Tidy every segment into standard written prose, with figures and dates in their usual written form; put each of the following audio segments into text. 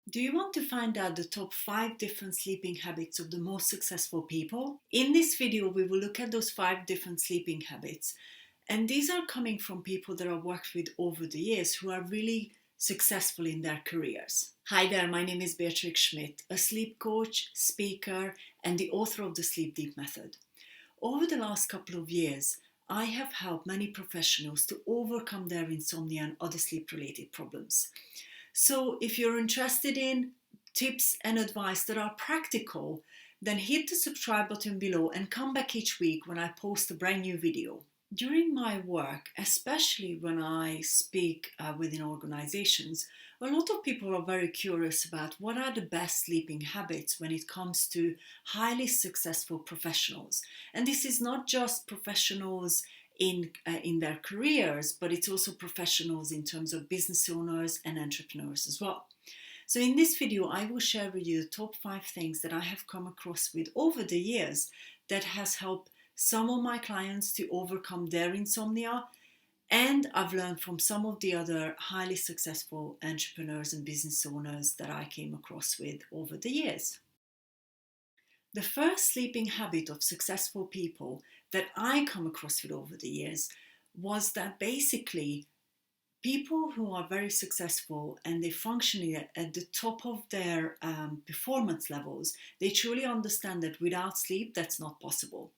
Do you want to find out the top 5 different sleeping habits of the most successful people? In this video, we will look at those 5 different sleeping habits. And these are coming from people that I've worked with over the years who are really successful in their careers. Hi there, my name is Beatrix Schmidt, a sleep coach, speaker, and the author of the Sleep Deep Method. Over the last couple of years, I have helped many professionals to overcome their insomnia and other sleep-related problems. So if you're interested in tips and advice that are practical, then hit the subscribe button below and come back each week when I post a brand new video. During my work, especially when I speak within organizations, a lot of people are very curious about what are the best sleeping habits when it comes to highly successful professionals. And this is not just professionals in their careers, but it's also professionals in terms of business owners and entrepreneurs as well. So in this video, I will share with you the top 5 things that I have come across with over the years that has helped some of my clients to overcome their insomnia, and I've learned from some of the other highly successful entrepreneurs and business owners that I came across with over the years. The first sleeping habit of successful people that I come across with over the years was that basically people who are very successful and they function at the top of their performance levels, they truly understand that without sleep, that's not possible.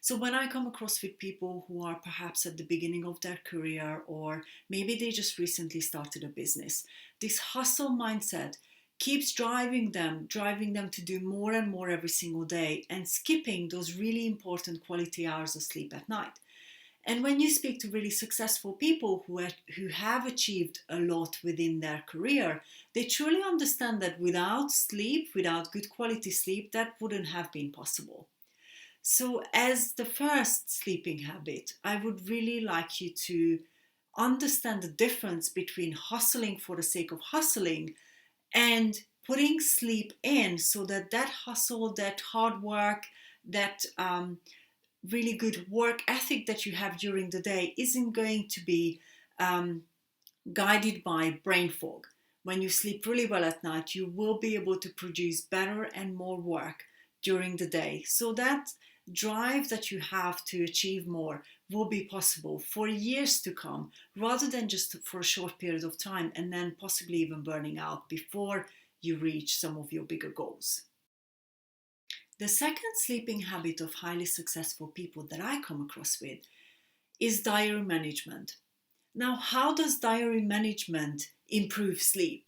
So when I come across with people who are perhaps at the beginning of their career, or maybe they just recently started a business, this hustle mindset keeps driving them to do more and more every single day and skipping those really important quality hours of sleep at night. And when you speak to really successful people who have achieved a lot within their career, they truly understand that without sleep, without good quality sleep, that wouldn't have been possible. So as the first sleeping habit, I would really like you to understand the difference between hustling for the sake of hustling and putting sleep in so that that hustle, that hard work, that really good work ethic that you have during the day isn't going to be guided by brain fog. When you sleep really well at night, you will be able to produce better and more work during the day. So that drive that you have to achieve more will be possible for years to come, rather than just for a short period of time and then possibly even burning out before you reach some of your bigger goals. The second sleeping habit of highly successful people that I come across with is diary management. Now, how does diary management improve sleep?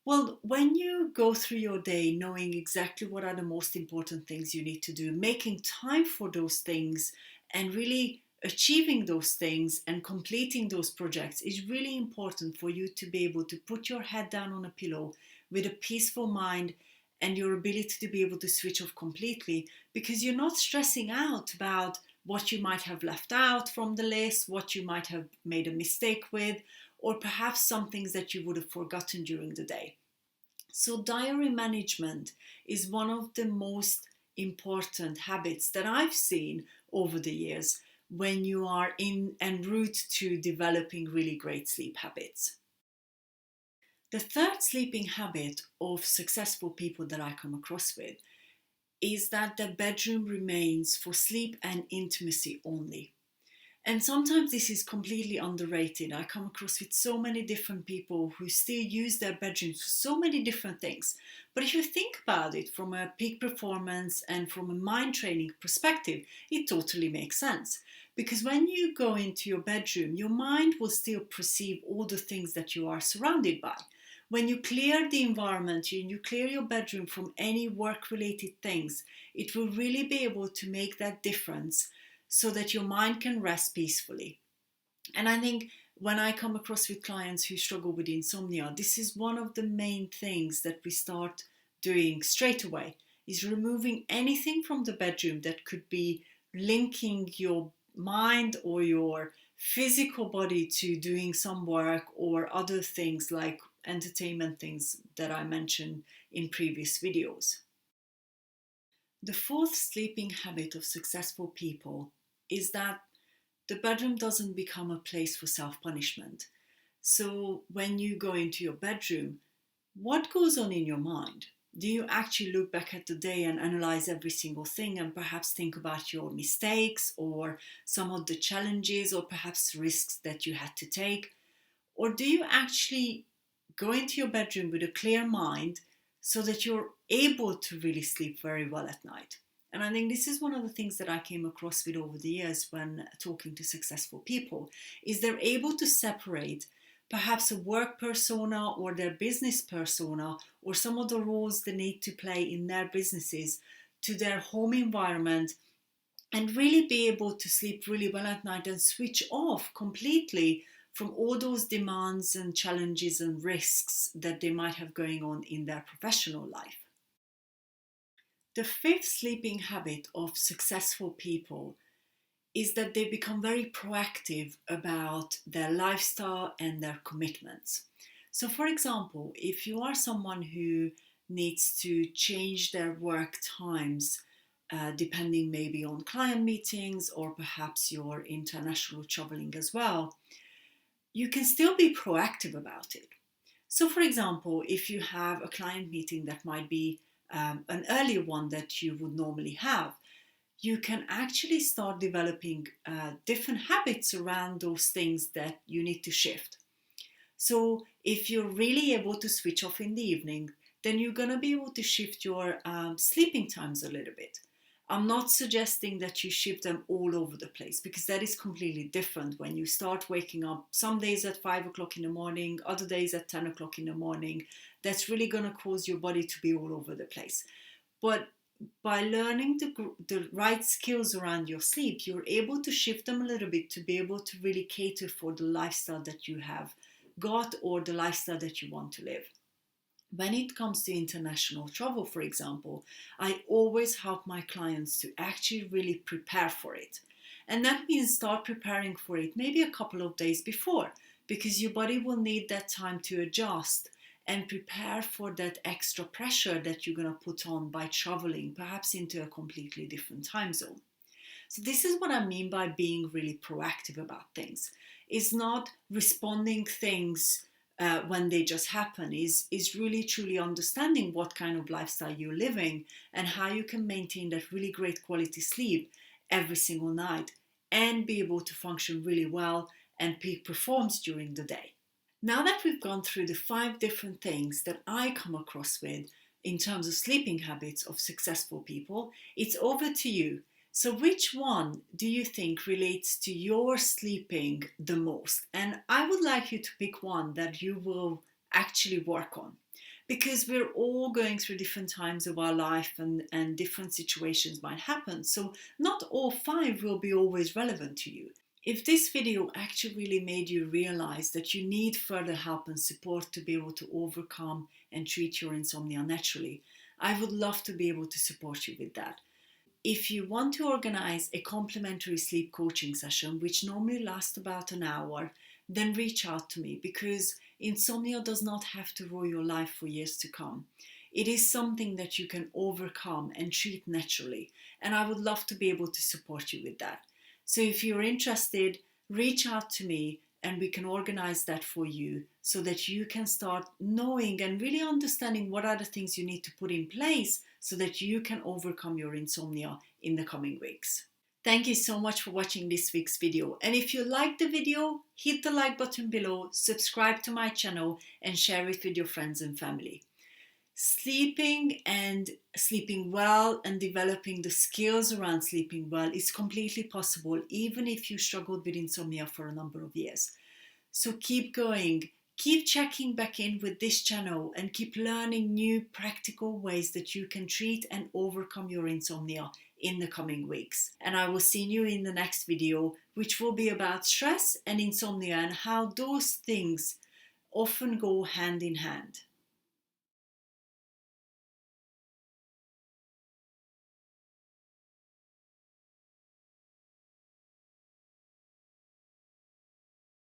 Well, when you go through your day knowing exactly what are the most important things you need to do, making time for those things and really achieving those things and completing those projects is really important for you to be able to put your head down on a pillow with a peaceful mind and your ability to be able to switch off completely, because you're not stressing out about what you might have left out from the list, what you might have made a mistake with, or perhaps some things that you would have forgotten during the day. So diary management is one of the most important habits that I've seen over the years when you are en route to developing really great sleep habits. The third sleeping habit of successful people that I come across with is that the bedroom remains for sleep and intimacy only. And sometimes this is completely underrated. I come across with so many different people who still use their bedrooms for so many different things. But if you think about it from a peak performance and from a mind training perspective, it totally makes sense. Because when you go into your bedroom, your mind will still perceive all the things that you are surrounded by. When you clear the environment, you clear your bedroom from any work-related things, it will really be able to make that difference so that your mind can rest peacefully. And I think when I come across with clients who struggle with insomnia, this is one of the main things that we start doing straight away, is removing anything from the bedroom that could be linking your mind or your physical body to doing some work or other things like entertainment things that I mentioned in previous videos. The fourth sleeping habit of successful people is that the bedroom doesn't become a place for self-punishment. So when you go into your bedroom, what goes on in your mind? Do you actually look back at the day and analyze every single thing and perhaps think about your mistakes or some of the challenges or perhaps risks that you had to take? Or do you actually go into your bedroom with a clear mind so that you're able to really sleep very well at night? And I think this is one of the things that I came across with over the years when talking to successful people, is they're able to separate perhaps a work persona or their business persona or some of the roles they need to play in their businesses to their home environment and really be able to sleep really well at night and switch off completely from all those demands and challenges and risks that they might have going on in their professional life. The fifth sleeping habit of successful people is that they become very proactive about their lifestyle and their commitments. So, for example, if you are someone who needs to change their work times, depending maybe on client meetings or perhaps your international traveling as well, you can still be proactive about it. So, for example, if you have a client meeting that might be an earlier one that you would normally have, you can actually start developing different habits around those things that you need to shift. So if you're really able to switch off in the evening, then you're going to be able to shift your sleeping times a little bit. I'm not suggesting that you shift them all over the place, because that is completely different when you start waking up some days at 5 o'clock in the morning, other days at 10 o'clock in the morning. That's really going to cause your body to be all over the place. But by learning the right skills around your sleep, you're able to shift them a little bit to be able to really cater for the lifestyle that you have got or the lifestyle that you want to live. When it comes to international travel, for example, I always help my clients to actually really prepare for it. And that means start preparing for it maybe a couple of days before, because your body will need that time to adjust and prepare for that extra pressure that you're going to put on by traveling, perhaps into a completely different time zone. So this is what I mean by being really proactive about things. It's not responding things when they just happen, is really truly understanding what kind of lifestyle you're living and how you can maintain that really great quality sleep every single night and be able to function really well and peak performance during the day. Now that we've gone through the 5 different things that I come across with in terms of sleeping habits of successful people, it's over to you. So which one do you think relates to your sleeping the most? And I would like you to pick one that you will actually work on, because we're all going through different times of our life and different situations might happen. So not all 5 will be always relevant to you. If this video actually really made you realize that you need further help and support to be able to overcome and treat your insomnia naturally, I would love to be able to support you with that. If you want to organize a complimentary sleep coaching session, which normally lasts about an hour, then reach out to me, because insomnia does not have to rule your life for years to come. It is something that you can overcome and treat naturally, and I would love to be able to support you with that. So if you're interested, reach out to me and we can organize that for you so that you can start knowing and really understanding what are the things you need to put in place so that you can overcome your insomnia in the coming weeks. Thank you so much for watching this week's video. And if you liked the video, hit the like button below, subscribe to my channel and share it with your friends and family. Sleeping and sleeping well and developing the skills around sleeping well is completely possible, even if you struggled with insomnia for a number of years. So keep going, keep checking back in with this channel and keep learning new practical ways that you can treat and overcome your insomnia in the coming weeks. And I will see you in the next video, which will be about stress and insomnia and how those things often go hand in hand.